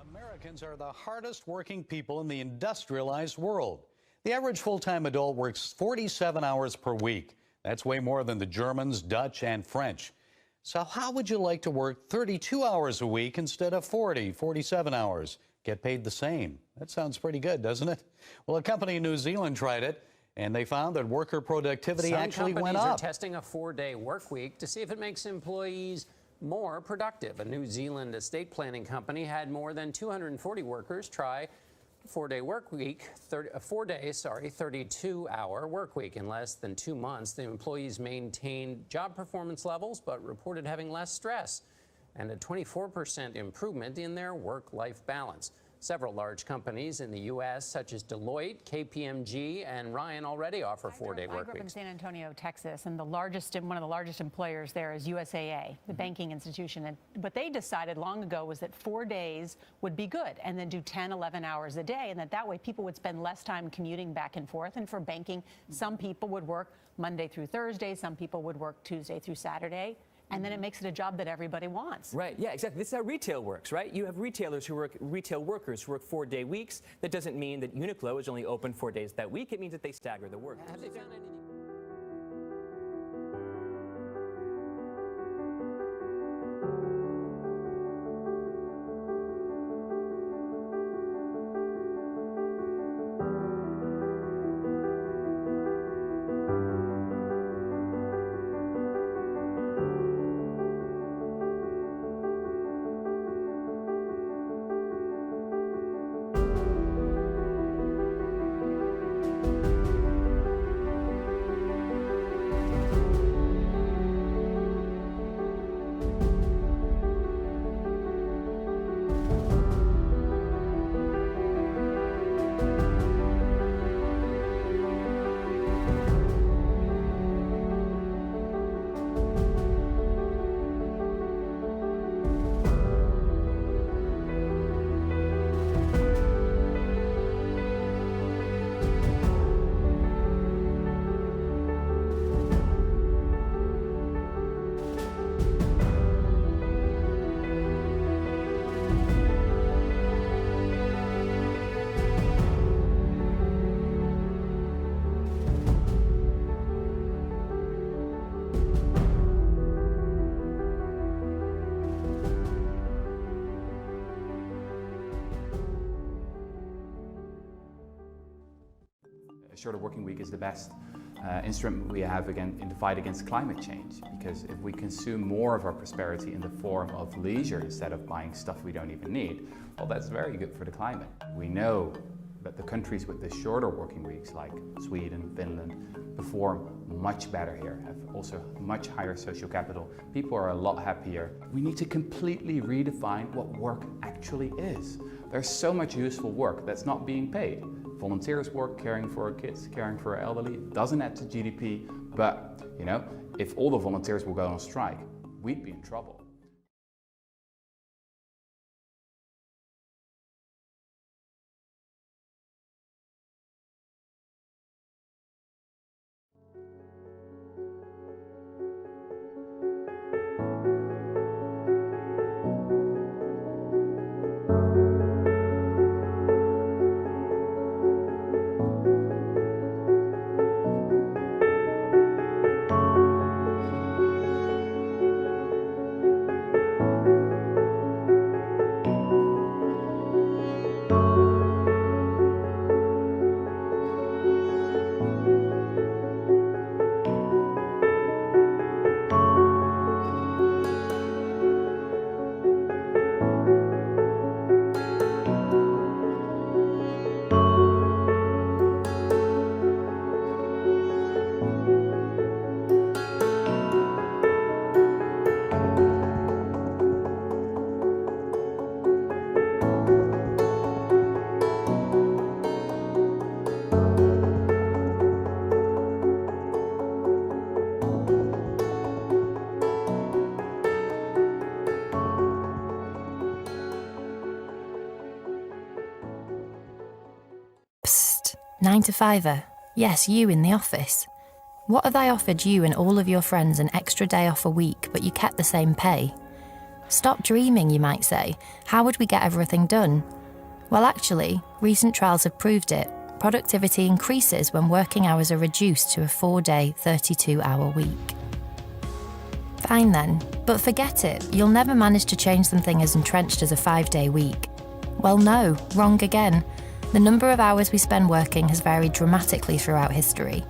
Americans are the hardest working people in the industrialized world. The average full-time adult works 47 hours per week. That's way more than the Germans, Dutch, and French. So how would you like to work 32 hours a week instead of 47 hours? Get paid the same. That sounds pretty good, doesn't it? Well, a company in New Zealand tried it, and they found that worker productivity actually went up. Some companies are testing a 4-day work week to see if it makes employees more productive. A New Zealand estate planning company had more than 240 workers try a 4-day work week, 32-hour work week. In less than 2 months, the employees maintained job performance levels but reported having less stress and a 24% improvement in their work-life balance. Several large companies in the U.S., such as Deloitte, KPMG, and Ryan, already offer 4-day work weeks. I grew up in San Antonio, Texas, and one of the largest employers there is USAA, the banking institution. And what they decided long ago was that 4 days would be good, and then do 10, 11 hours a day, and that way people would spend less time commuting back and forth. And for banking, some people would work Monday through Thursday, some people would work Tuesday through Saturday. And then it makes it a job that everybody wants. Right, yeah, exactly. This is how retail works, right? You have retail workers who work 4-day weeks. That doesn't mean that Uniqlo is only open 4 days that week. It means that they stagger the work. Have they found anything? Shorter working week is the best instrument we have in the fight against climate change, because if we consume more of our prosperity in the form of leisure instead of buying stuff we don't even need, well, that's very good for the climate. We know that the countries with the shorter working weeks, like Sweden, Finland, perform much better here, have also much higher social capital. People are a lot happier. We need to completely redefine what work actually is. There's so much useful work that's not being paid. Volunteers work, caring for our kids, caring for our elderly, doesn't add to GDP, but if all the volunteers will go on strike, we'd be in trouble. Psst, 9-to-5er. Yes, you in the office. What if I offered you and all of your friends an extra day off a week, but you kept the same pay? Stop dreaming, you might say. How would we get everything done? Well, actually, recent trials have proved it. Productivity increases when working hours are reduced to a 4-day, 32-hour week. Fine then, but forget it. You'll never manage to change something as entrenched as a 5-day week. Well, no, wrong again. The number of hours we spend working has varied dramatically throughout history.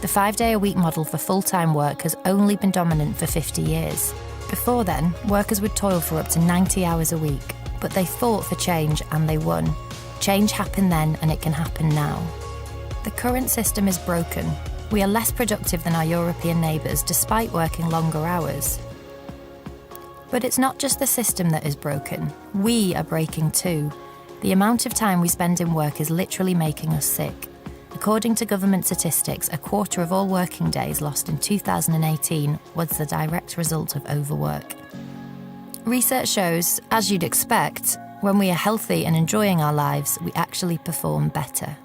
The 5-day-a-week model for full-time work has only been dominant for 50 years. Before then, workers would toil for up to 90 hours a week, but they fought for change and they won. Change happened then and it can happen now. The current system is broken. We are less productive than our European neighbours despite working longer hours. But it's not just the system that is broken. We are breaking too. The amount of time we spend in work is literally making us sick. According to government statistics, a quarter of all working days lost in 2018 was the direct result of overwork. Research shows, as you'd expect, when we are healthy and enjoying our lives, we actually perform better.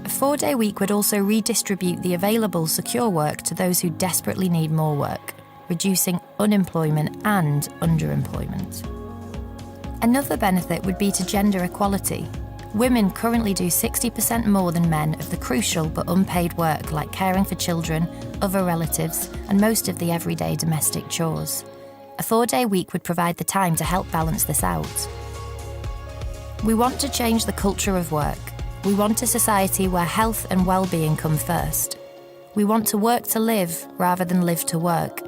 A 4-day week would also redistribute the available secure work to those who desperately need more work, reducing unemployment and underemployment. Another benefit would be to gender equality. Women currently do 60% more than men of the crucial but unpaid work like caring for children, other relatives, and most of the everyday domestic chores. A 4-day week would provide the time to help balance this out. We want to change the culture of work. We want a society where health and well-being come first. We want to work to live rather than live to work.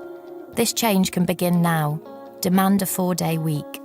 This change can begin now. Demand a 4-day week.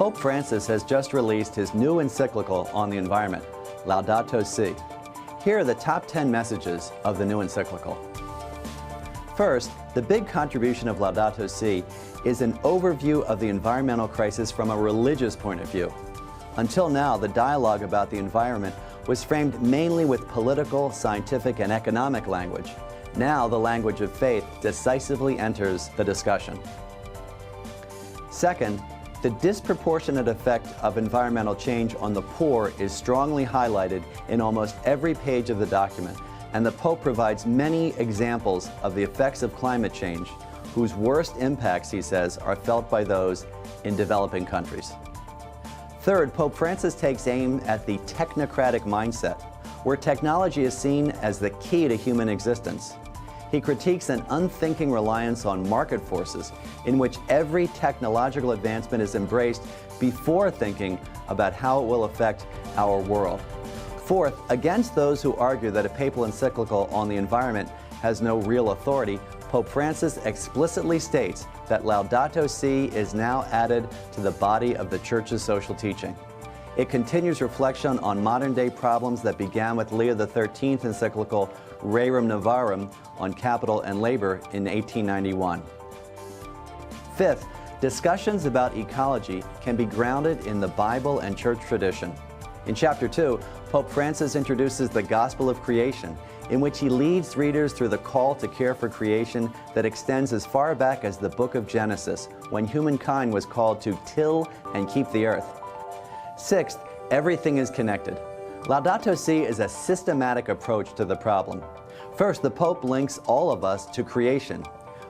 Pope Francis has just released his new encyclical on the environment, Laudato Si. Here are the top 10 messages of the new encyclical. First, the big contribution of Laudato Si is an overview of the environmental crisis from a religious point of view. Until now, the dialogue about the environment was framed mainly with political, scientific, and economic language. Now, the language of faith decisively enters the discussion. Second, the disproportionate effect of environmental change on the poor is strongly highlighted in almost every page of the document, and the Pope provides many examples of the effects of climate change, whose worst impacts, he says, are felt by those in developing countries. Third, Pope Francis takes aim at the technocratic mindset, where technology is seen as the key to human existence. He critiques an unthinking reliance on market forces in which every technological advancement is embraced before thinking about how it will affect our world. Fourth, against those who argue that a papal encyclical on the environment has no real authority, Pope Francis explicitly states that Laudato Si is now added to the body of the Church's social teaching. It continues reflection on modern-day problems that began with Leo XIII's encyclical Rerum Novarum on capital and labor in 1891. Fifth, discussions about ecology can be grounded in the Bible and church tradition. In Chapter 2, Pope Francis introduces the Gospel of Creation, in which he leads readers through the call to care for creation that extends as far back as the book of Genesis, when humankind was called to till and keep the earth. Sixth, everything is connected. Laudato Si is a systematic approach to the problem. First, the Pope links all of us to creation.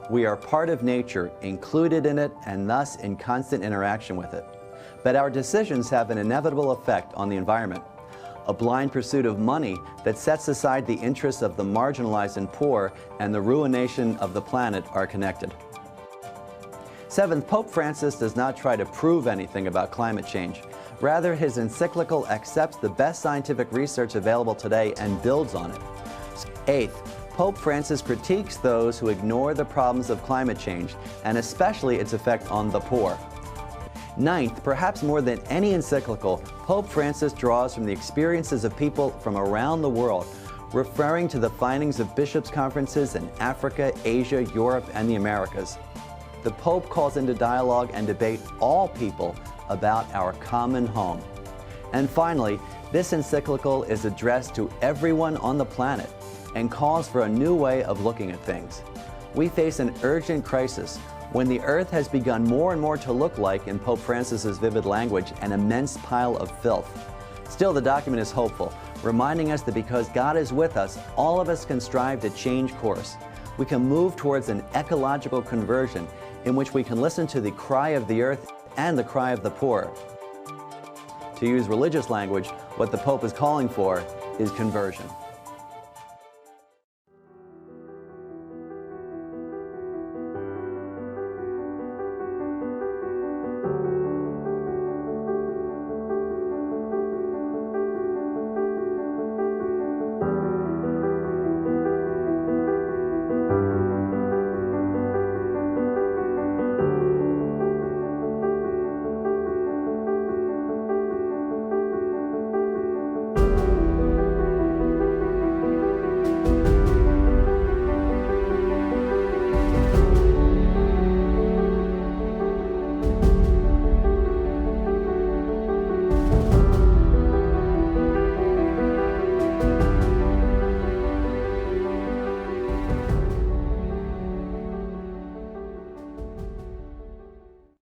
We are part of nature, included in it, and thus in constant interaction with it. But our decisions have an inevitable effect on the environment. A blind pursuit of money that sets aside the interests of the marginalized and poor and the ruination of the planet are connected. Seventh, Pope Francis does not try to prove anything about climate change. Rather, his encyclical accepts the best scientific research available today and builds on it. Eighth, Pope Francis critiques those who ignore the problems of climate change, and especially its effect on the poor. Ninth, perhaps more than any encyclical, Pope Francis draws from the experiences of people from around the world, referring to the findings of bishops' conferences in Africa, Asia, Europe, and the Americas. The Pope calls into dialogue and debate all people about our common home. And finally, this encyclical is addressed to everyone on the planet and calls for a new way of looking at things. We face an urgent crisis when the earth has begun more and more to look like, in Pope Francis's vivid language, an immense pile of filth. Still, the document is hopeful, reminding us that because God is with us, all of us can strive to change course. We can move towards an ecological conversion in which we can listen to the cry of the earth and the cry of the poor. To use religious language, what the Pope is calling for is conversion.